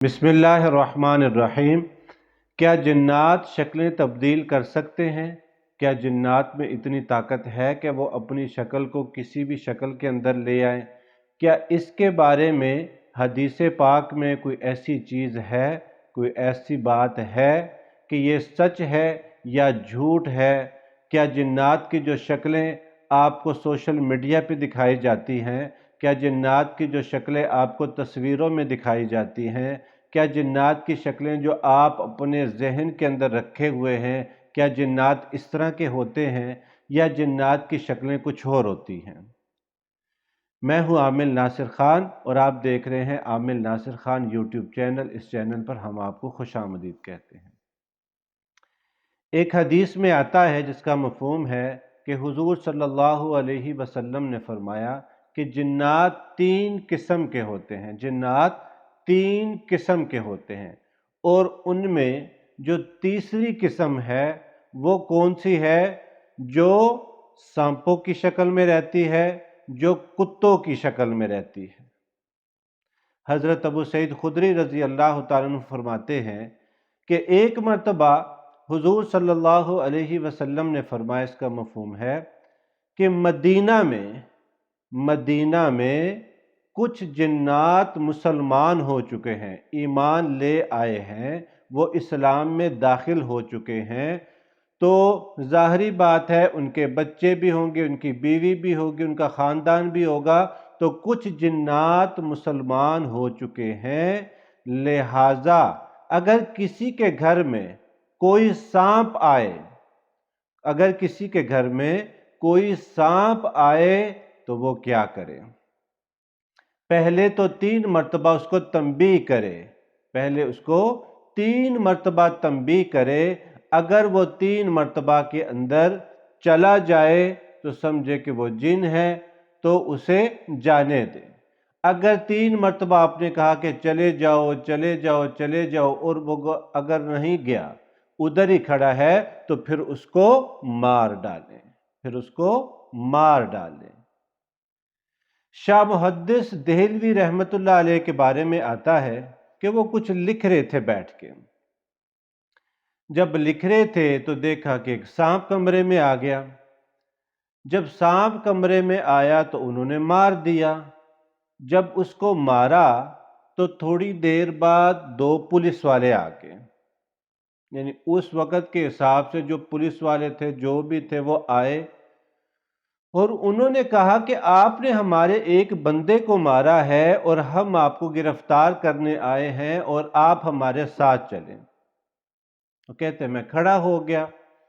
بسم اللہ الرحمن الرحیم۔ کیا جنات شکلیں تبدیل کر سکتے ہیں؟ کیا جنات میں اتنی طاقت ہے کہ وہ اپنی شکل کو کسی بھی شکل کے اندر لے آئیں؟ کیا اس کے بارے میں حدیث پاک میں کوئی ایسی چیز ہے، کوئی ایسی بات ہے کہ یہ سچ ہے یا جھوٹ ہے؟ کیا جنات کی جو شکلیں آپ کو سوشل میڈیا پہ دکھائی جاتی ہیں، کیا جنات کی جو شکلیں آپ کو تصویروں میں دکھائی جاتی ہیں، کیا جنات کی شکلیں جو آپ اپنے ذہن کے اندر رکھے ہوئے ہیں، کیا جنات اس طرح کے ہوتے ہیں یا جنات کی شکلیں کچھ اور ہوتی ہیں؟ میں ہوں عامل ناصر خان اور آپ دیکھ رہے ہیں عامل ناصر خان یوٹیوب چینل۔ اس چینل پر ہم آپ کو خوش آمدید کہتے ہیں۔ ایک حدیث میں آتا ہے جس کا مفہوم ہے کہ حضور صلی اللہ علیہ وسلم نے فرمایا کہ جنات تین قسم کے ہوتے ہیں، جنات تین قسم کے ہوتے ہیں، اور ان میں جو تیسری قسم ہے وہ کون سی ہے؟ جو سانپوں کی شکل میں رہتی ہے، جو کتوں کی شکل میں رہتی ہے۔ حضرت ابو سعید خدری رضی اللہ تعالیٰ عنہ فرماتے ہیں کہ ایک مرتبہ حضور صلی اللہ علیہ وسلم نے فرمایا، اس کا مفہوم ہے کہ مدینہ میں کچھ جنات مسلمان ہو چکے ہیں، ایمان لے آئے ہیں، وہ اسلام میں داخل ہو چکے ہیں، تو ظاہری بات ہے ان کے بچے بھی ہوں گے، ان کی بیوی بھی ہوگی، ان کا خاندان بھی ہوگا، تو کچھ جنات مسلمان ہو چکے ہیں، لہٰذا اگر کسی کے گھر میں کوئی سانپ آئے، اگر کسی کے گھر میں کوئی سانپ آئے تو وہ کیا کرے؟ پہلے تو 3 مرتبہ اس کو تنبیہ کرے، پہلے اس کو 3 مرتبہ تنبیہ کرے۔ اگر وہ 3 مرتبہ کے اندر چلا جائے تو سمجھے کہ وہ جن ہے، تو اسے جانے دے۔ اگر 3 مرتبہ آپ نے کہا کہ چلے جاؤ چلے جاؤ چلے جاؤ، اور وہ اگر نہیں گیا، ادھر ہی کھڑا ہے، تو پھر اس کو مار ڈالیں، پھر اس کو مار ڈالیں۔ شاہ محدث دہلوی رحمت اللہ علیہ کے بارے میں آتا ہے کہ وہ کچھ لکھ رہے تھے بیٹھ کے۔ جب لکھ رہے تھے تو دیکھا کہ ایک سانپ کمرے میں آ گیا۔ جب سانپ کمرے میں آیا تو انہوں نے مار دیا۔ جب اس کو مارا تو تھوڑی دیر بعد 2 پولیس والے آ گئے، یعنی اس وقت کے حساب سے جو پولیس والے تھے، جو بھی تھے، وہ آئے اور انہوں نے کہا کہ آپ نے ہمارے ایک بندے کو مارا ہے اور ہم آپ کو گرفتار کرنے آئے ہیں اور آپ ہمارے ساتھ چلیں۔ تو کہتے میں کھڑا ہو گیا،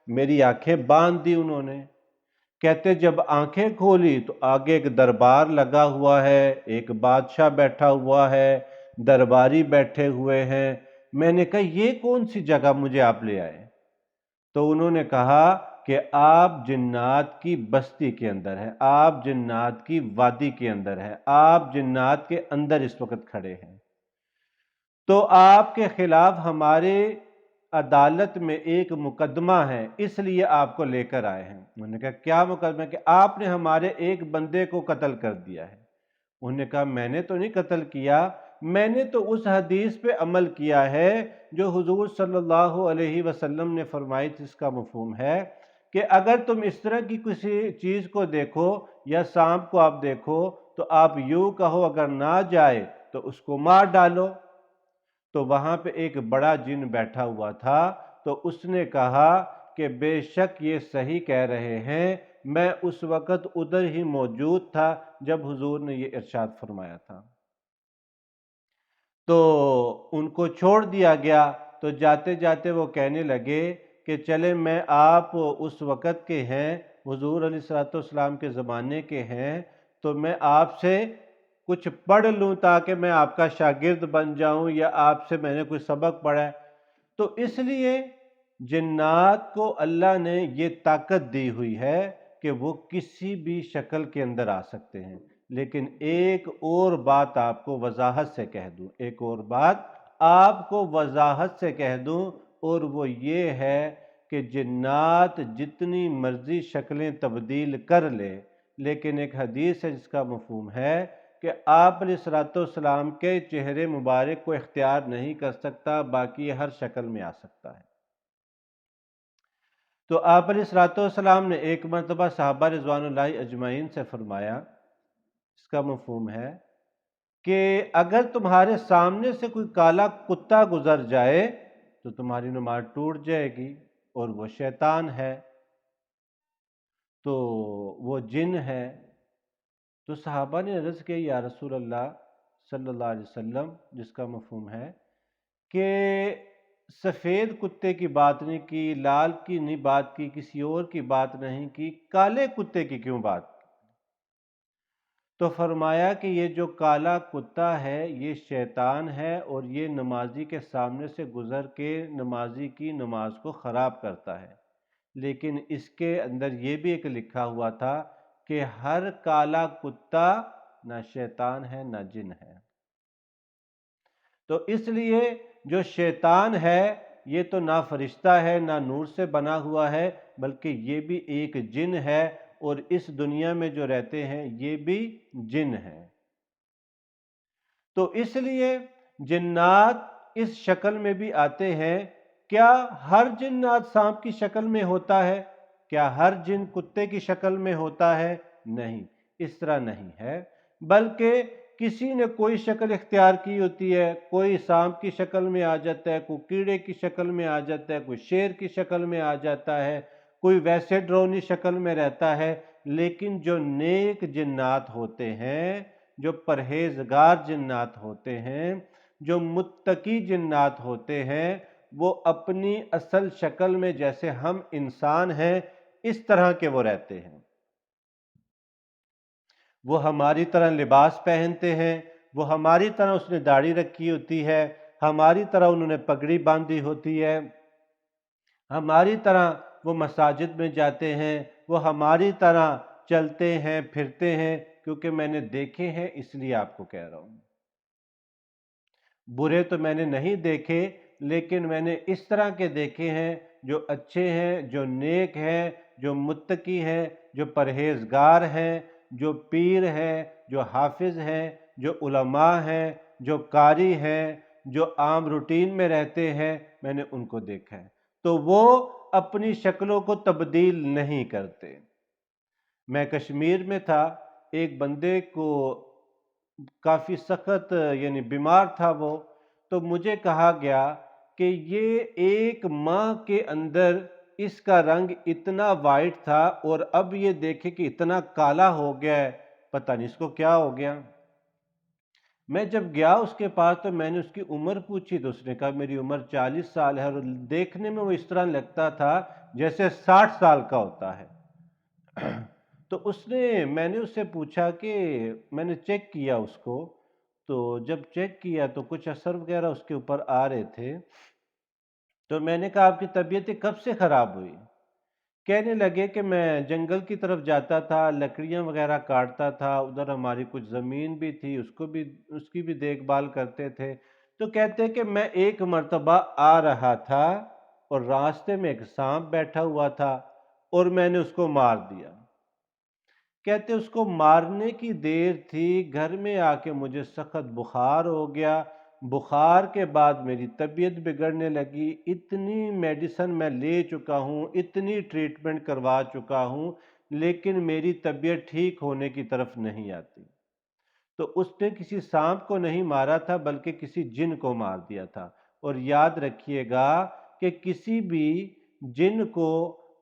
میری آنکھیں باندھ دی انہوں نے۔ کہتے جب آنکھیں کھولی تو آگے ایک دربار لگا ہوا ہے، ایک بادشاہ بیٹھا ہوا ہے، درباری بیٹھے ہوئے ہیں۔ میں نے کہا یہ کون سی جگہ مجھے آپ لے آئے؟ تو انہوں نے کہا کہ آپ جنات کی بستی کے اندر ہیں، آپ جنات کی وادی کے اندر ہیں، آپ جنات کے اندر اس وقت کھڑے ہیں، تو آپ کے خلاف ہمارے عدالت میں ایک مقدمہ ہے، اس لیے آپ کو لے کر آئے ہیں۔ انہوں نے کہا کیا مقدمہ؟ کہ آپ نے ہمارے ایک بندے کو قتل کر دیا ہے۔ انہوں نے کہا میں نے تو نہیں قتل کیا، میں نے تو اس حدیث پہ عمل کیا ہے جو حضور صلی اللہ علیہ وسلم نے فرمائی تھی۔ اس کا مفہوم ہے کہ اگر تم اس طرح کی کسی چیز کو دیکھو یا سانپ کو آپ دیکھو تو آپ یوں کہو، اگر نہ جائے تو اس کو مار ڈالو۔ تو وہاں پہ ایک بڑا جن بیٹھا ہوا تھا، تو اس نے کہا کہ بے شک یہ صحیح کہہ رہے ہیں، میں اس وقت ادھر ہی موجود تھا جب حضور نے یہ ارشاد فرمایا تھا۔ تو ان کو چھوڑ دیا گیا۔ تو جاتے جاتے وہ کہنے لگے کہ چلے میں آپ اس وقت کے ہیں، حضور علیہ السلام کے زمانے کے ہیں، تو میں آپ سے کچھ پڑھ لوں تاکہ میں آپ کا شاگرد بن جاؤں، یا آپ سے میں نے کوئی سبق پڑھا ہے۔ تو اس لیے جنات کو اللہ نے یہ طاقت دی ہوئی ہے کہ وہ کسی بھی شکل کے اندر آ سکتے ہیں۔ لیکن ایک اور بات آپ کو وضاحت سے کہہ دوں، ایک اور بات آپ کو وضاحت سے کہہ دوں، اور وہ یہ ہے کہ جنات جتنی مرضی شکلیں تبدیل کر لے، لیکن ایک حدیث ہے جس کا مفہوم ہے کہ آپ علیہ الصلوۃ والسلام کے چہرے مبارک کو اختیار نہیں کر سکتا، باقی یہ ہر شکل میں آ سکتا ہے۔ تو آپ علیہ الصلوۃ والسلام نے ایک مرتبہ صحابہ رضوان اللہ اجمعین سے فرمایا، اس کا مفہوم ہے کہ اگر تمہارے سامنے سے کوئی کالا کتا گزر جائے تو تمہاری نماز ٹوٹ جائے گی، اور وہ شیطان ہے، تو وہ جن ہے۔ تو صحابہ نے عرض کیا، یا رسول اللہ صلی اللہ علیہ وسلم، جس کا مفہوم ہے کہ سفید کتے کی بات نہیں کی، لال کی نہیں بات کی، کسی اور کی بات نہیں کی، کالے کتے کی کیوں بات کی؟ تو فرمایا کہ یہ جو کالا کتا ہے یہ شیطان ہے، اور یہ نمازی کے سامنے سے گزر کے نمازی کی نماز کو خراب کرتا ہے۔ لیکن اس کے اندر یہ بھی ایک لکھا ہوا تھا کہ ہر کالا کتا نہ شیطان ہے نہ جن ہے۔ تو اس لیے جو شیطان ہے یہ تو نہ فرشتہ ہے نہ نور سے بنا ہوا ہے، بلکہ یہ بھی ایک جن ہے، اور اس دنیا میں جو رہتے ہیں یہ بھی جن ہیں۔ تو اس لیے جنات اس شکل میں بھی آتے ہیں۔ کیا ہر جنات سانپ کی شکل میں ہوتا ہے؟ کیا ہر جن کتے کی شکل میں ہوتا ہے؟ نہیں، اس طرح نہیں ہے، بلکہ کسی نے کوئی شکل اختیار کی ہوتی ہے، کوئی سانپ کی شکل میں آ جاتا ہے، کوئی کیڑے کی شکل میں آ جاتا ہے، کوئی شیر کی شکل میں آ جاتا ہے، کوئی ویسے ڈرونی شکل میں رہتا ہے۔ لیکن جو نیک جنات ہوتے ہیں، جو پرہیزگار جنات ہوتے ہیں، جو متقی جنات ہوتے ہیں، وہ اپنی اصل شکل میں جیسے ہم انسان ہیں اس طرح کے وہ رہتے ہیں۔ وہ ہماری طرح لباس پہنتے ہیں، وہ ہماری طرح اس نے داڑھی رکھی ہوتی ہے، ہماری طرح انہوں نے پگڑی باندھی ہوتی ہے، ہماری طرح وہ مساجد میں جاتے ہیں، وہ ہماری طرح چلتے ہیں پھرتے ہیں، کیونکہ میں نے دیکھے ہیں اس لیے آپ کو کہہ رہا ہوں۔ برے تو میں نے نہیں دیکھے، لیکن میں نے اس طرح کے دیکھے ہیں جو اچھے ہیں، جو نیک ہیں، جو متقی ہیں، جو پرہیزگار ہیں، جو پیر ہیں، جو حافظ ہیں، جو علماء ہیں، جو قاری ہیں، جو عام روٹین میں رہتے ہیں، میں نے ان کو دیکھا ہے۔ تو وہ اپنی شکلوں کو تبدیل نہیں کرتے۔ میں کشمیر میں تھا، ایک بندے کو کافی سخت یعنی بیمار تھا وہ، تو مجھے کہا گیا کہ یہ ایک ماہ کے اندر اس کا رنگ اتنا وائٹ تھا، اور اب یہ دیکھے کہ اتنا کالا ہو گیا ہے، پتہ نہیں اس کو کیا ہو گیا۔ میں جب گیا اس کے پاس تو میں نے اس کی عمر پوچھی، تو اس نے کہا میری عمر 40 سال ہے، اور دیکھنے میں وہ اس طرح لگتا تھا جیسے 60 سال کا ہوتا ہے۔ تو میں نے اس سے پوچھا کہ میں نے چیک کیا اس کو، تو جب چیک کیا تو کچھ اثر وغیرہ اس کے اوپر آ رہے تھے، تو میں نے کہا آپ کی طبیعت کب سے خراب ہوئی؟ کہنے لگے کہ میں جنگل کی طرف جاتا تھا، لکڑیاں وغیرہ کاٹتا تھا، ادھر ہماری کچھ زمین بھی تھی، اس کی بھی دیکھ بھال کرتے تھے۔ تو کہتے کہ میں ایک مرتبہ آ رہا تھا اور راستے میں ایک سانپ بیٹھا ہوا تھا اور میں نے اس کو مار دیا۔ کہتے اس کو مارنے کی دیر تھی، گھر میں آ کے مجھے سخت بخار ہو گیا، بخار کے بعد میری طبیعت بگڑنے لگی، اتنی میڈیسن میں لے چکا ہوں، اتنی ٹریٹمنٹ کروا چکا ہوں، لیکن میری طبیعت ٹھیک ہونے کی طرف نہیں آتی۔ تو اس نے کسی سانپ کو نہیں مارا تھا بلکہ کسی جن کو مار دیا تھا۔ اور یاد رکھیے گا کہ کسی بھی جن کو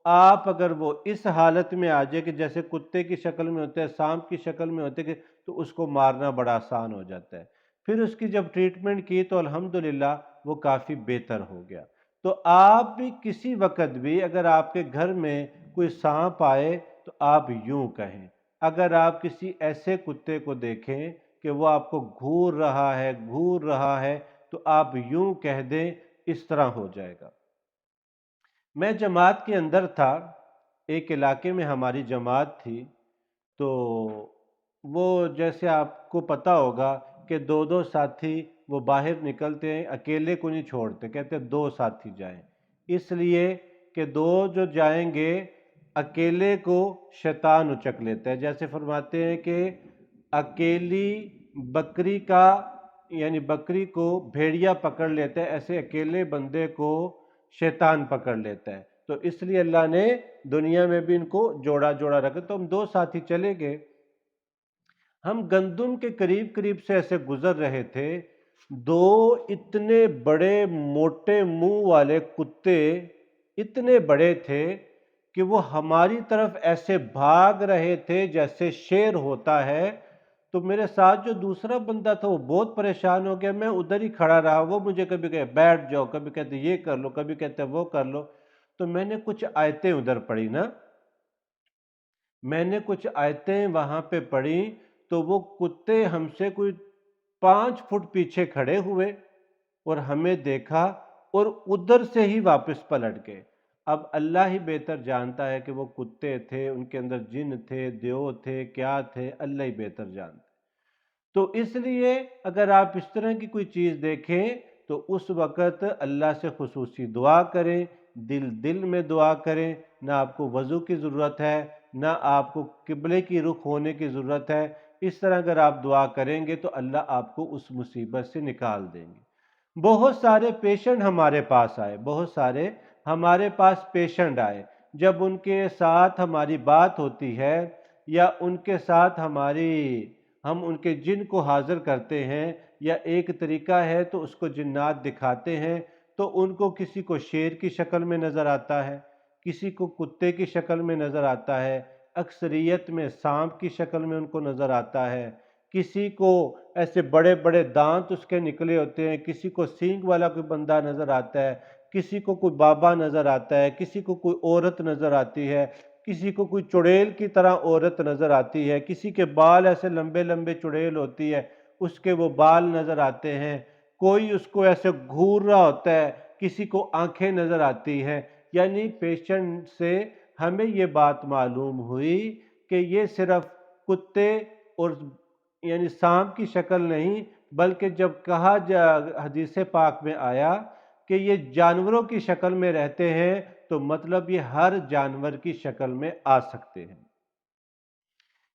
آپ اگر وہ اس حالت میں آ جائے کہ جیسے کتے کی شکل میں ہوتے ہیں، سانپ کی شکل میں ہوتے ہیں، تو اس کو مارنا بڑا آسان ہو جاتا ہے۔ پھر اس کی جب ٹریٹمنٹ کی تو الحمدللہ وہ کافی بہتر ہو گیا۔ تو آپ بھی کسی وقت بھی اگر آپ کے گھر میں کوئی سانپ آئے تو آپ یوں کہیں، اگر آپ کسی ایسے کتے کو دیکھیں کہ وہ آپ کو گھور رہا ہے تو آپ یوں کہہ دیں، اس طرح ہو جائے گا۔ میں جماعت کے اندر تھا، ایک علاقے میں ہماری جماعت تھی، تو وہ جیسے آپ کو پتہ ہوگا کہ دو دو ساتھی وہ باہر نکلتے ہیں، اکیلے کو نہیں چھوڑتے، کہتے ہیں دو ساتھی جائیں، اس لیے کہ دو جو جائیں گے اکیلے کو شیطان اچک لیتا ہے۔ جیسے فرماتے ہیں کہ اکیلی بکری کا یعنی بکری کو بھیڑیا پکڑ لیتا ہے، ایسے اکیلے بندے کو شیطان پکڑ لیتا ہے۔ تو اس لیے اللہ نے دنیا میں بھی ان کو جوڑا جوڑا رکھا۔ تو ہم دو ساتھی چلے گئے، ہم گندم کے قریب قریب سے ایسے گزر رہے تھے، دو اتنے بڑے موٹے منہ والے کتے، اتنے بڑے تھے کہ وہ ہماری طرف ایسے بھاگ رہے تھے جیسے شیر ہوتا ہے۔ تو میرے ساتھ جو دوسرا بندہ تھا وہ بہت پریشان ہو گیا، میں ادھر ہی کھڑا رہا، وہ مجھے کبھی کہتے بیٹھ جاؤ، کبھی کہتے یہ کر لو، کبھی کہتے وہ کر لو۔ تو میں نے کچھ آیتیں ادھر پڑھی نا، میں نے کچھ آیتیں وہاں پہ پڑھی، تو وہ کتے ہم سے کوئی 5 فٹ پیچھے کھڑے ہوئے اور ہمیں دیکھا اور ادھر سے ہی واپس پلٹ گئے۔ اب اللہ ہی بہتر جانتا ہے کہ وہ کتے تھے، ان کے اندر جن تھے، دیو تھے، کیا تھے، اللہ ہی بہتر جانتا ہے۔ تو اس لیے اگر آپ اس طرح کی کوئی چیز دیکھیں تو اس وقت اللہ سے خصوصی دعا کریں، دل دل میں دعا کریں، نہ آپ کو وضو کی ضرورت ہے، نہ آپ کو قبلے کی رخ ہونے کی ضرورت ہے۔ اس طرح اگر آپ دعا کریں گے تو اللہ آپ کو اس مصیبت سے نکال دیں گے۔ بہت سارے پیشنٹ ہمارے پاس آئے، بہت سارے ہمارے پاس پیشنٹ آئے، جب ان کے ساتھ ہماری بات ہوتی ہے یا ان کے ساتھ ہم ان کے جن کو حاضر کرتے ہیں، یا ایک طریقہ ہے تو اس کو جنات دکھاتے ہیں، تو ان کو کسی کو شیر کی شکل میں نظر آتا ہے، کسی کو کتے کی شکل میں نظر آتا ہے، اکثریت میں سانپ کی شکل میں ان کو نظر آتا ہے، کسی کو ایسے بڑے بڑے دانت اس کے نکلے ہوتے ہیں، کسی کو سینگ والا کوئی بندہ نظر آتا ہے، کسی کو کوئی بابا نظر آتا ہے، کسی کو کوئی عورت نظر آتی ہے، کسی کو کوئی چڑیل کی طرح عورت نظر آتی ہے، کسی کے بال ایسے لمبے لمبے چڑیل ہوتی ہے، اس کے وہ بال نظر آتے ہیں، کوئی اس کو ایسے گھور رہا ہوتا ہے، کسی کو آنکھیں نظر آتی ہیں۔ یعنی پیشنٹ سے ہمیں یہ بات معلوم ہوئی کہ یہ صرف کتے اور یعنی سانپ کی شکل نہیں، بلکہ جب کہا حدیث پاک میں آیا کہ یہ جانوروں کی شکل میں رہتے ہیں، تو مطلب یہ ہر جانور کی شکل میں آ سکتے ہیں۔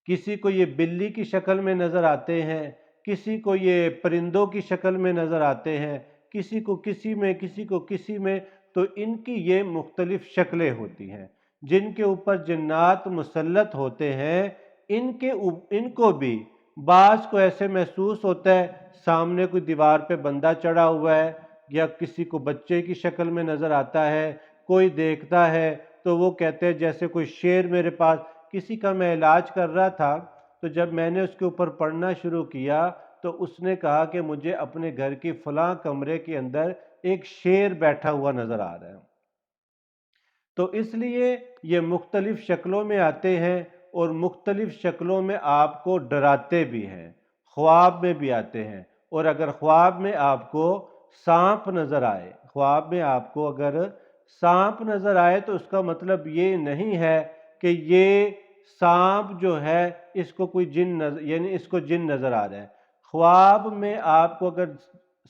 کسی کو یہ بلی کی شکل میں نظر آتے ہیں، کسی کو یہ پرندوں کی شکل میں نظر آتے ہیں، کسی کو کسی میں، کسی کو کسی میں۔ تو ان کی یہ مختلف شکلیں ہوتی ہیں۔ جن کے اوپر جنات مسلط ہوتے ہیں، ان کو بھی بعض کو ایسے محسوس ہوتا ہے سامنے کوئی دیوار پہ بندہ چڑھا ہوا ہے، یا کسی کو بچے کی شکل میں نظر آتا ہے، کوئی دیکھتا ہے تو وہ کہتے ہیں جیسے کوئی شیر میرے پاس۔ کسی کا میں علاج کر رہا تھا، تو جب میں نے اس کے اوپر پڑھنا شروع کیا تو اس نے کہا کہ مجھے اپنے گھر کی فلاں کمرے کے اندر ایک شیر بیٹھا ہوا نظر آ رہا ہے۔ تو اس لیے یہ مختلف شکلوں میں آتے ہیں، اور مختلف شکلوں میں آپ کو ڈراتے بھی ہیں، خواب میں بھی آتے ہیں۔ اور اگر خواب میں آپ کو سانپ نظر آئے، خواب میں آپ کو اگر سانپ نظر آئے، تو اس کا مطلب یہ نہیں ہے کہ یہ سانپ جو ہے اس کو کوئی جن یعنی اس کو جن نظر آ رہا ہے۔ خواب میں آپ کو اگر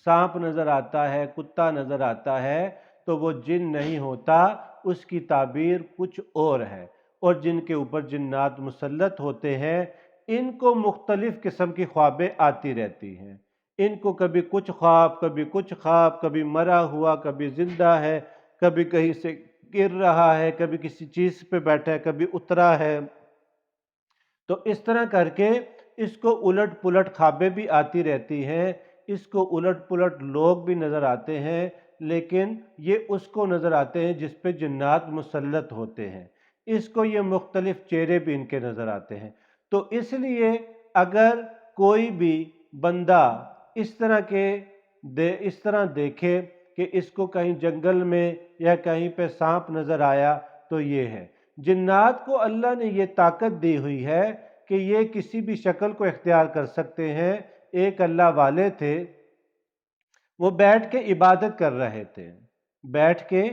سانپ نظر آتا ہے، کتا نظر آتا ہے، تو وہ جن نہیں ہوتا، اس کی تعبیر کچھ اور ہے۔ اور جن کے اوپر جنات مسلط ہوتے ہیں، ان کو مختلف قسم کی خوابیں آتی رہتی ہیں۔ ان کو کبھی کچھ خواب، کبھی کچھ خواب، کبھی مرا ہوا، کبھی زندہ ہے، کبھی کہیں سے گر رہا ہے، کبھی کسی چیز پہ بیٹھا ہے، کبھی اترا ہے۔ تو اس طرح کر کے اس کو الٹ پلٹ خوابیں بھی آتی رہتی ہیں، اس کو الٹ پلٹ لوگ بھی نظر آتے ہیں، لیکن یہ اس کو نظر آتے ہیں جس پہ جنات مسلط ہوتے ہیں۔ اس کو یہ مختلف چہرے بھی ان کے نظر آتے ہیں۔ تو اس لیے اگر کوئی بھی بندہ اس طرح دیکھے کہ اس کو کہیں جنگل میں یا کہیں پہ سانپ نظر آیا، تو یہ ہے جنات کو اللہ نے یہ طاقت دی ہوئی ہے کہ یہ کسی بھی شکل کو اختیار کر سکتے ہیں۔ ایک اللہ والے تھے، وہ بیٹھ کے عبادت کر رہے تھے، بیٹھ کے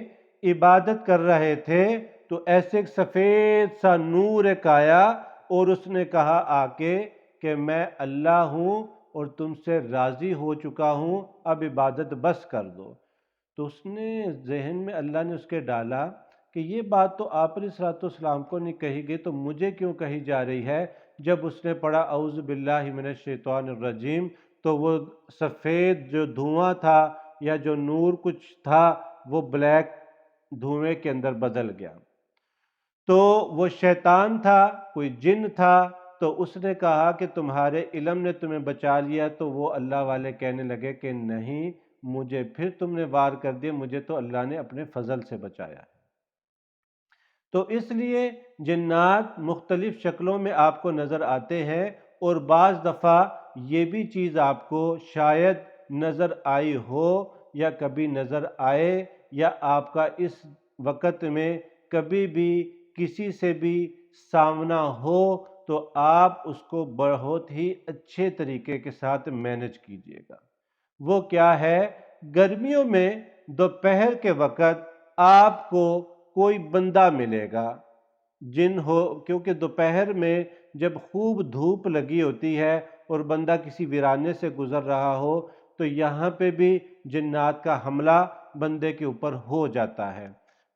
عبادت کر رہے تھے، تو ایسے ایک سفید سا نور ایک آیا، اور اس نے کہا آ کے کہ میں اللہ ہوں اور تم سے راضی ہو چکا ہوں، اب عبادت بس کر دو۔ تو اس نے ذہن میں اللہ نے اس کے ڈالا کہ یہ بات تو آپ علیہ الصلوۃ والسلام کو نہیں کہی گئی، تو مجھے کیوں کہی جا رہی ہے؟ جب اس نے پڑھا اعوذ باللہ من الشیطان الرجیم تو وہ سفید جو دھواں تھا یا جو نور کچھ تھا وہ بلیک دھوئیں کے اندر بدل گیا۔ تو وہ شیطان تھا، کوئی جن تھا، تو اس نے کہا کہ تمہارے علم نے تمہیں بچا لیا، تو وہ اللہ والے کہنے لگے کہ نہیں، مجھے پھر تم نے وار کر دیا، مجھے تو اللہ نے اپنے فضل سے بچایا۔ تو اس لیے جنات مختلف شکلوں میں آپ کو نظر آتے ہیں، اور بعض دفعہ یہ بھی چیز آپ کو شاید نظر آئی ہو یا کبھی نظر آئے، یا آپ کا اس وقت میں کبھی بھی کسی سے بھی سامنا ہو، تو آپ اس کو بہت ہی اچھے طریقے کے ساتھ مینج کیجیے گا۔ وہ کیا ہے؟ گرمیوں میں دوپہر کے وقت آپ کو کوئی بندہ ملے گا، جن ہو، کیونکہ دوپہر میں جب خوب دھوپ لگی ہوتی ہے اور بندہ کسی ویرانے سے گزر رہا ہو تو یہاں پہ بھی جنات کا حملہ بندے کے اوپر ہو جاتا ہے۔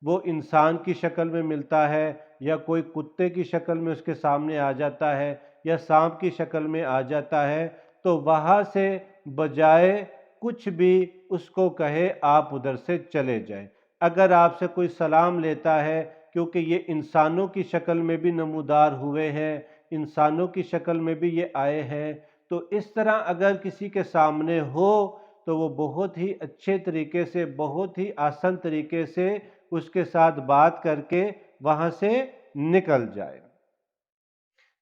وہ انسان کی شکل میں ملتا ہے، یا کوئی کتے کی شکل میں اس کے سامنے آ جاتا ہے، یا سانپ کی شکل میں آ جاتا ہے، تو وہاں سے بجائے کچھ بھی اس کو کہے آپ ادھر سے چلے جائیں۔ اگر آپ سے کوئی سلام لیتا ہے، کیونکہ یہ انسانوں کی شکل میں بھی نمودار ہوئے ہیں، انسانوں کی شکل میں بھی یہ آئے ہیں، تو اس طرح اگر کسی کے سامنے ہو تو وہ بہت ہی اچھے طریقے سے، بہت ہی آسان طریقے سے اس کے ساتھ بات کر کے وہاں سے نکل جائے۔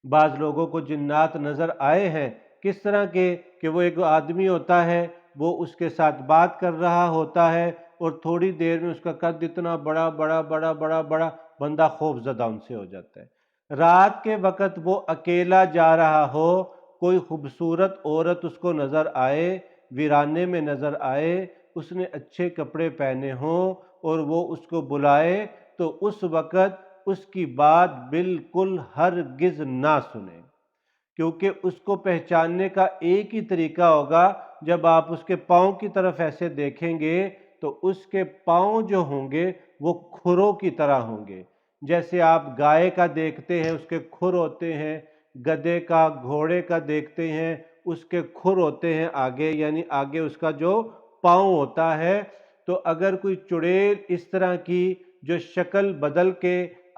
بعض لوگوں کو جنات نظر آئے ہیں کس طرح کے کہ وہ ایک آدمی ہوتا ہے، وہ اس کے ساتھ بات کر رہا ہوتا ہے، اور تھوڑی دیر میں اس کا قد اتنا بڑا بڑا بڑا بڑا بڑا، بندہ خوف زدہ ان سے ہو جاتا ہے۔ رات کے وقت وہ اکیلا جا رہا ہو، کوئی خوبصورت عورت اس کو نظر آئے، ویرانے میں نظر آئے، اس نے اچھے کپڑے پہنے ہوں اور وہ اس کو بلائے، تو اس وقت اس کی بات بالکل ہرگز نہ سنیں، کیونکہ اس کو پہچاننے کا ایک ہی طریقہ ہوگا، جب آپ اس کے پاؤں کی طرف ایسے دیکھیں گے تو اس کے پاؤں جو ہوں گے وہ کھروں کی طرح ہوں گے۔ جیسے آپ گائے کا دیکھتے ہیں اس کے کھر ہوتے ہیں، گدھے کا، گھوڑے کا دیکھتے ہیں اس کے کھر ہوتے ہیں آگے، یعنی آگے اس کا جو پاؤں ہوتا ہے۔ تو اگر کوئی چڑیل اس طرح کی جو شکل بدل کے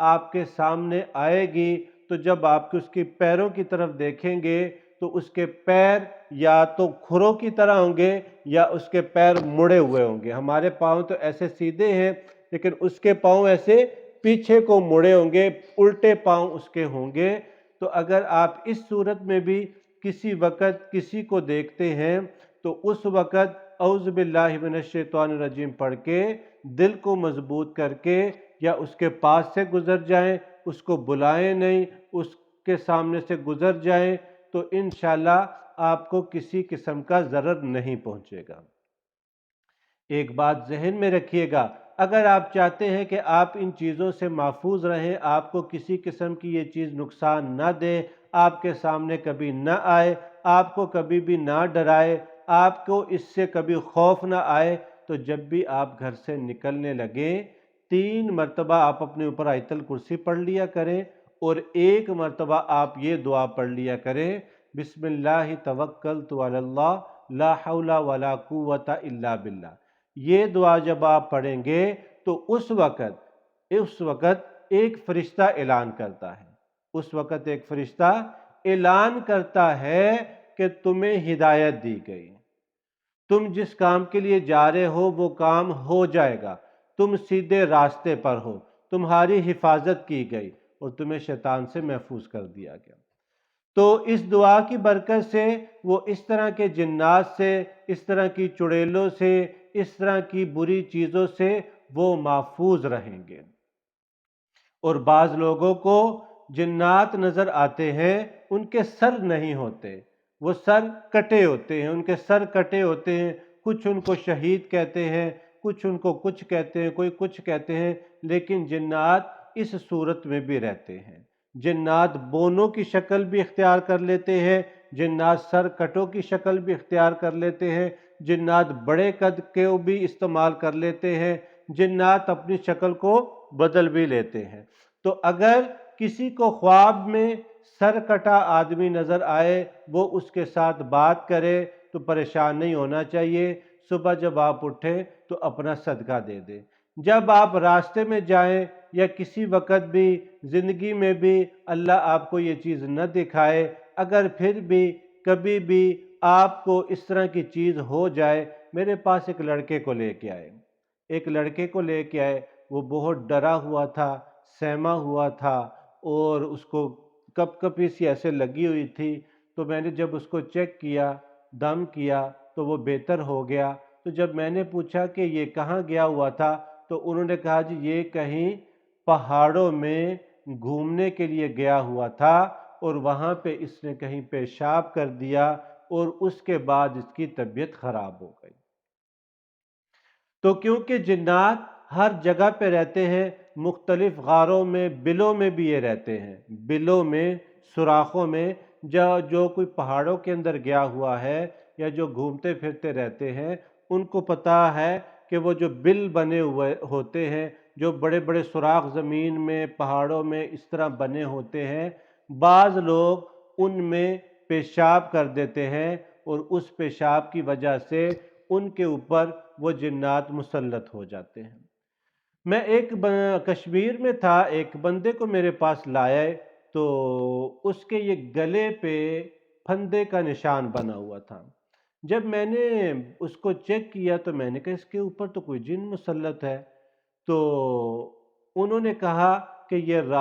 آپ کے سامنے آئے گی، تو جب آپ اس کی پیروں کی طرف دیکھیں گے تو اس کے پیر یا تو کھروں کی طرح ہوں گے یا اس کے پیر مڑے ہوئے ہوں گے۔ ہمارے پاؤں تو ایسے سیدھے ہیں، لیکن اس کے پاؤں ایسے پیچھے کو مڑے ہوں گے، الٹے پاؤں اس کے ہوں گے۔ تو اگر آپ اس صورت میں بھی کسی وقت کسی کو دیکھتے ہیں تو اس وقت اعوذ باللہ من الشیطان الرجیم پڑھ کے دل کو مضبوط کر کے یا اس کے پاس سے گزر جائیں، اس کو بلائیں نہیں، اس کے سامنے سے گزر جائیں، تو انشاءاللہ آپ کو کسی قسم کا ضرر نہیں پہنچے گا۔ ایک بات ذہن میں رکھیے گا، اگر آپ چاہتے ہیں کہ آپ ان چیزوں سے محفوظ رہیں، آپ کو کسی قسم کی یہ چیز نقصان نہ دے، آپ کے سامنے کبھی نہ آئے، آپ کو کبھی بھی نہ ڈرائے، آپ کو اس سے کبھی خوف نہ آئے، تو جب بھی آپ گھر سے نکلنے لگیں 3 مرتبہ آپ اپنے اوپر آیت الکرسی پڑھ لیا کریں، اور 1 مرتبہ آپ یہ دعا پڑھ لیا کریں، بسم اللہ توکلت علی اللہ لا حول ولا قوت الا باللہ۔ یہ دعا جب آپ پڑھیں گے تو اس وقت ایک فرشتہ اعلان کرتا ہے، اس وقت ایک فرشتہ اعلان کرتا ہے کہ تمہیں ہدایت دی گئی، تم جس کام کے لیے جا رہے ہو وہ کام ہو جائے گا، تم سیدھے راستے پر ہو، تمہاری حفاظت کی گئی اور تمہیں شیطان سے محفوظ کر دیا گیا۔ تو اس دعا کی برکت سے وہ اس طرح کے جنات سے، اس طرح کی چڑیلوں سے، اس طرح کی بری چیزوں سے وہ محفوظ رہیں گے۔ اور بعض لوگوں کو جنات نظر آتے ہیں، ان کے سر نہیں ہوتے، وہ سر کٹے ہوتے ہیں، ان کے سر کٹے ہوتے ہیں، کچھ ان کو شہید کہتے ہیں، کچھ ان کو کچھ کہتے ہیں، کوئی کچھ کہتے ہیں، لیکن جنات اس صورت میں بھی رہتے ہیں۔ جنات بونوں کی شکل بھی اختیار کر لیتے ہیں، جنات سر کٹوں کی شکل بھی اختیار کر لیتے ہیں، جنات بڑے قد کے بھی استعمال کر لیتے ہیں، جنات اپنی شکل کو بدل بھی لیتے ہیں۔ تو اگر کسی کو خواب میں سر کٹا آدمی نظر آئے وہ اس کے ساتھ بات کرے تو پریشان نہیں ہونا چاہیے، صبح جب آپ اٹھیں تو اپنا صدقہ دے دیں۔ جب آپ راستے میں جائیں یا کسی وقت بھی زندگی میں بھی اللہ آپ کو یہ چیز نہ دکھائے، اگر پھر بھی کبھی بھی آپ کو اس طرح کی چیز ہو جائے، میرے پاس ایک لڑکے کو لے کے آئے، وہ بہت ڈرا ہوا تھا، سہما ہوا تھا اور اس کو کپ کپی سی ایسے لگی ہوئی تھی، تو میں نے جب اس کو چیک کیا، دم کیا تو وہ بہتر ہو گیا۔ تو جب میں نے پوچھا کہ یہ کہاں گیا ہوا تھا تو انہوں نے کہا جی یہ کہیں پہاڑوں میں گھومنے کے لیے گیا ہوا تھا اور وہاں پہ اس نے کہیں پیشاب کر دیا اور اس کے بعد اس کی طبیعت خراب ہو گئی۔ تو کیونکہ جنات ہر جگہ پہ رہتے ہیں، مختلف غاروں میں، بلوں میں بھی یہ رہتے ہیں، بلوں میں، سوراخوں میں، جو کوئی پہاڑوں کے اندر گیا ہوا ہے یا جو گھومتے پھرتے رہتے ہیں ان کو پتہ ہے کہ وہ جو بل بنے ہوئے ہوتے ہیں، جو بڑے بڑے سوراخ زمین میں، پہاڑوں میں اس طرح بنے ہوتے ہیں، بعض لوگ ان میں پیشاب کر دیتے ہیں اور اس پیشاب کی وجہ سے ان کے اوپر وہ جنات مسلط ہو جاتے ہیں۔ میں ایک کشمیر میں تھا، ایک بندے کو میرے پاس لائے تو اس کے یہ گلے پہ پھندے کا نشان بنا ہوا تھا۔ جب میں نے اس کو چیک کیا تو میں نے کہا اس کے اوپر تو کوئی جن مسلط ہے، تو انہوں نے کہا کہ یہ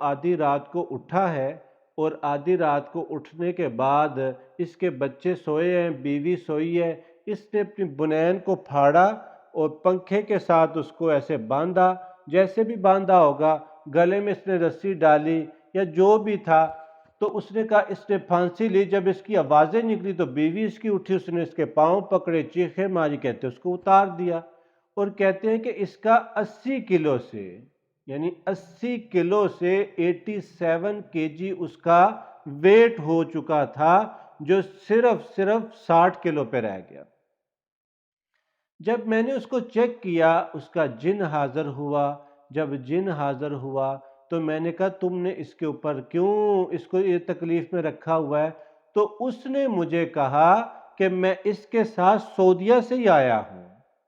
آدھی رات کو اٹھا ہے اور آدھی رات کو اٹھنے کے بعد اس کے بچے سوئے ہیں، بیوی سوئی ہے، اس نے اپنی بنین کو پھاڑا اور پنکھے کے ساتھ اس کو ایسے باندھا، جیسے بھی باندھا ہوگا، گلے میں اس نے رسی ڈالی یا جو بھی تھا، تو اس نے کہا اس نے پھانسی لی۔ جب اس کی آوازیں نکلی تو بیوی اس کی اٹھی، اس نے اس کے پاؤں پکڑے، چیخیں ماری، کہتے اس کو اتار دیا اور کہتے ہیں کہ اس کا 80 کلو سے 87 kg اس کا ویٹ ہو چکا تھا، جو صرف 60 کلو پہ رہ گیا۔ جب میں نے اس کو چیک کیا اس کا جن حاضر ہوا، جب جن حاضر ہوا تو میں نے کہا تم نے اس کے اوپر کیوں اس کو یہ تکلیف میں رکھا ہوا ہے؟ تو اس نے مجھے کہا کہ میں اس کے ساتھ سعودیہ سے ہی آیا ہوں،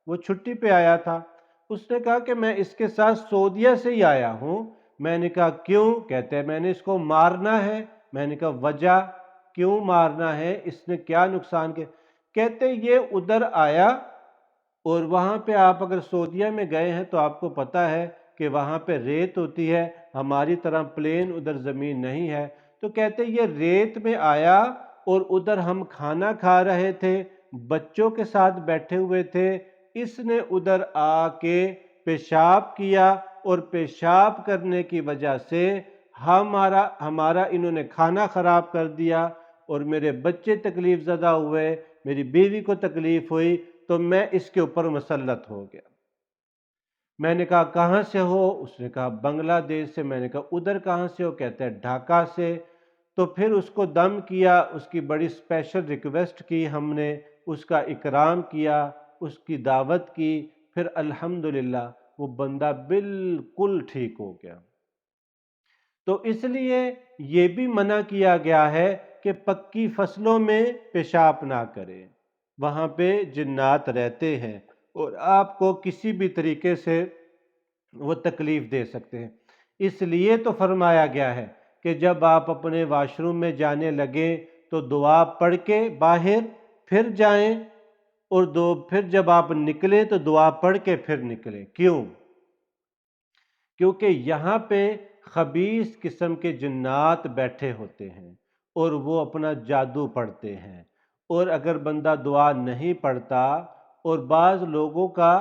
وہ چھٹی پہ آیا تھا، اس نے کہا کہ میں اس کے ساتھ سعودیہ سے ہی آیا ہوں۔ میں نے کہا کیوں؟ کہتے ہیں میں نے اس کو مارنا ہے۔ میں نے کہا وجہ کیوں مارنا ہے، اس نے کیا نقصان کیا؟ کہتے یہ ادھر آیا اور وہاں پہ آپ اگر سعودیہ میں گئے ہیں تو آپ کو پتہ ہے کہ وہاں پہ ریت ہوتی ہے، ہماری طرح پلین ادھر زمین نہیں ہے، تو کہتے یہ ریت میں آیا اور ادھر ہم کھانا کھا رہے تھے، بچوں کے ساتھ بیٹھے ہوئے تھے، اس نے ادھر آ کے پیشاب کیا اور پیشاب کرنے کی وجہ سے ہمارا انہوں نے کھانا خراب کر دیا اور میرے بچے تکلیف زدہ ہوئے، میری بیوی کو تکلیف ہوئی، تو میں اس کے اوپر مسلط ہو گیا۔ میں نے کہا کہاں سے ہو؟ اس نے کہا بنگلہ دیش سے۔ میں نے کہا ادھر کہاں سے ہو؟ کہتے ہیں ڈھاکہ سے۔ تو پھر اس کو دم کیا، اس کی بڑی اسپیشل ریکویسٹ کی ہم نے، اس کا اکرام کیا، اس کی دعوت کی، پھر الحمدللہ وہ بندہ بالکل ٹھیک ہو گیا۔ تو اس لیے یہ بھی منع کیا گیا ہے کہ پکی فصلوں میں پیشاب نہ کرے، وہاں پہ جنات رہتے ہیں اور آپ کو کسی بھی طریقے سے وہ تکلیف دے سکتے ہیں۔ اس لیے تو فرمایا گیا ہے کہ جب آپ اپنے واش روم میں جانے لگیں تو دعا پڑھ کے باہر پھر جائیں، اور پھر جب آپ نکلیں تو دعا پڑھ کے پھر نکلیں۔ کیوں؟ کیونکہ یہاں پہ خبیث قسم کے جنات بیٹھے ہوتے ہیں اور وہ اپنا جادو پڑھتے ہیں، اور اگر بندہ دعا نہیں پڑھتا، اور بعض لوگوں کا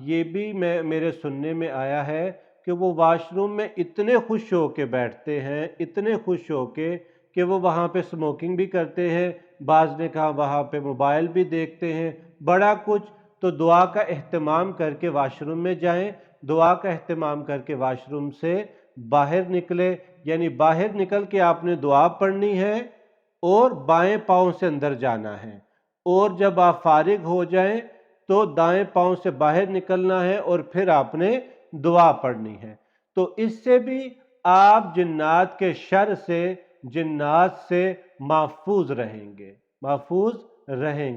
یہ بھی میرے سننے میں آیا ہے کہ وہ واش روم میں اتنے خوش ہو کے بیٹھتے ہیں، اتنے خوش ہو کے کہ وہ وہاں پہ سموکنگ بھی کرتے ہیں، بعض نے کہا وہاں پہ موبائل بھی دیکھتے ہیں، بڑا کچھ۔ تو دعا کا اہتمام کر کے واش روم میں جائیں، دعا کا اہتمام کر کے واش روم سے باہر نکلے، یعنی باہر نکل کے آپ نے دعا پڑھنی ہے اور بائیں پاؤں سے اندر جانا ہے، اور جب آپ فارغ ہو جائیں تو دائیں پاؤں سے باہر نکلنا ہے اور پھر آپ نے دعا پڑھنی ہے۔ تو اس سے بھی آپ جنات کے شر سے جنات سے محفوظ رہیں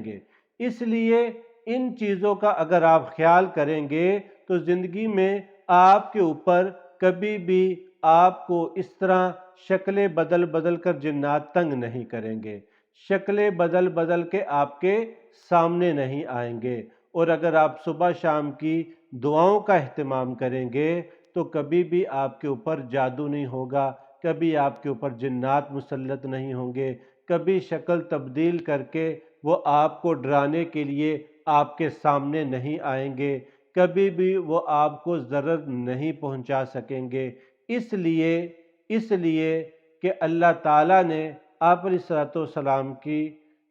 گے۔ اس لیے ان چیزوں کا اگر آپ خیال کریں گے تو زندگی میں آپ کے اوپر کبھی بھی آپ کو اس طرح شکلیں بدل کر جنات تنگ نہیں کریں گے، شکلیں بدل کے آپ کے سامنے نہیں آئیں گے۔ اور اگر آپ صبح شام کی دعاؤں کا اہتمام کریں گے تو کبھی بھی آپ کے اوپر جادو نہیں ہوگا، کبھی آپ کے اوپر جنات مسلط نہیں ہوں گے، کبھی شکل تبدیل کر کے وہ آپ کو ڈرانے کے لیے آپ کے سامنے نہیں آئیں گے، کبھی بھی وہ آپ کو ضرر نہیں پہنچا سکیں گے۔ اس لیے کہ اللہ تعالیٰ نے آپ علیہ الصلوۃ والسلام کی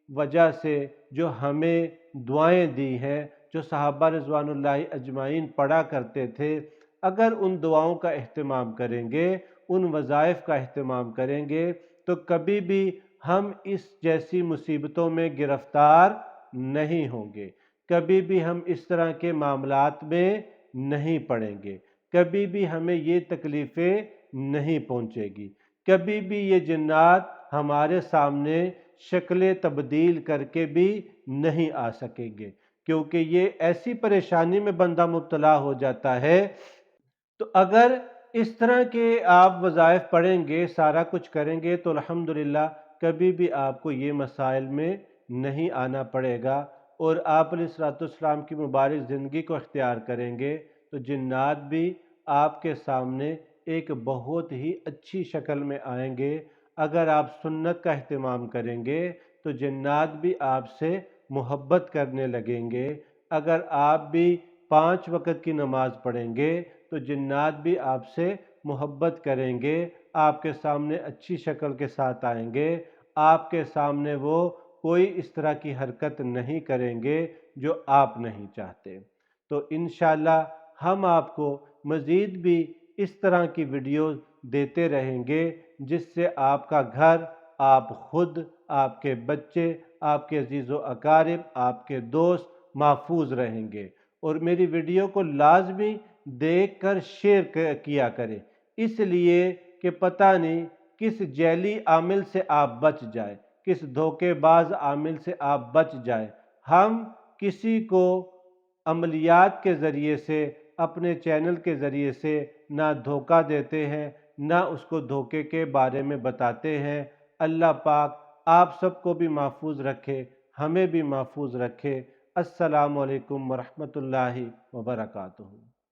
وجہ سے جو ہمیں دعائیں دی ہیں، جو صحابہ رضوان اللہ اجمعین پڑھا کرتے تھے، اگر ان دعاؤں کا اہتمام کریں گے، ان وظائف کا اہتمام کریں گے تو کبھی بھی ہم اس جیسی مصیبتوں میں گرفتار نہیں ہوں گے، کبھی بھی ہم اس طرح کے معاملات میں نہیں پڑیں گے، کبھی بھی ہمیں یہ تکلیفیں نہیں پہنچے گی، کبھی بھی یہ جنات ہمارے سامنے شکلیں تبدیل کر کے بھی نہیں آ سکیں گے، کیونکہ یہ ایسی پریشانی میں بندہ مبتلا ہو جاتا ہے۔ تو اگر اس طرح کے آپ وظائف پڑھیں گے، سارا کچھ کریں گے تو الحمدللہ کبھی بھی آپ کو یہ مسائل میں نہیں آنا پڑے گا، اور آپ علیہ الصلوۃ والسلام کی مبارک زندگی کو اختیار کریں گے تو جنات بھی آپ کے سامنے ایک بہت ہی اچھی شکل میں آئیں گے۔ اگر آپ سنت کا اہتمام کریں گے تو جنات بھی آپ سے محبت کرنے لگیں گے، اگر آپ بھی 5 وقت کی نماز پڑھیں گے تو جنات بھی آپ سے محبت کریں گے، آپ کے سامنے اچھی شکل کے ساتھ آئیں گے، آپ کے سامنے وہ کوئی اس طرح کی حرکت نہیں کریں گے جو آپ نہیں چاہتے۔ تو انشاءاللہ ہم آپ کو مزید بھی اس طرح کی ویڈیوز دیتے رہیں گے جس سے آپ کا گھر، آپ خود، آپ کے بچے، آپ کے عزیز و اقارب، آپ کے دوست محفوظ رہیں گے۔ اور میری ویڈیو کو لازمی دیکھ کر شیئر کیا کریں، اس لیے کہ پتہ نہیں کس جعلی عامل سے آپ بچ جائیں، کس دھوکے باز عامل سے آپ بچ جائیں۔ ہم کسی کو عملیات کے ذریعے سے، اپنے چینل کے ذریعے سے نہ دھوکہ دیتے ہیں، نہ اس کو دھوکے کے بارے میں بتاتے ہیں۔ اللہ پاک آپ سب کو بھی محفوظ رکھے، ہمیں بھی محفوظ رکھے۔ السلام علیکم ورحمۃ اللہ وبرکاتہ۔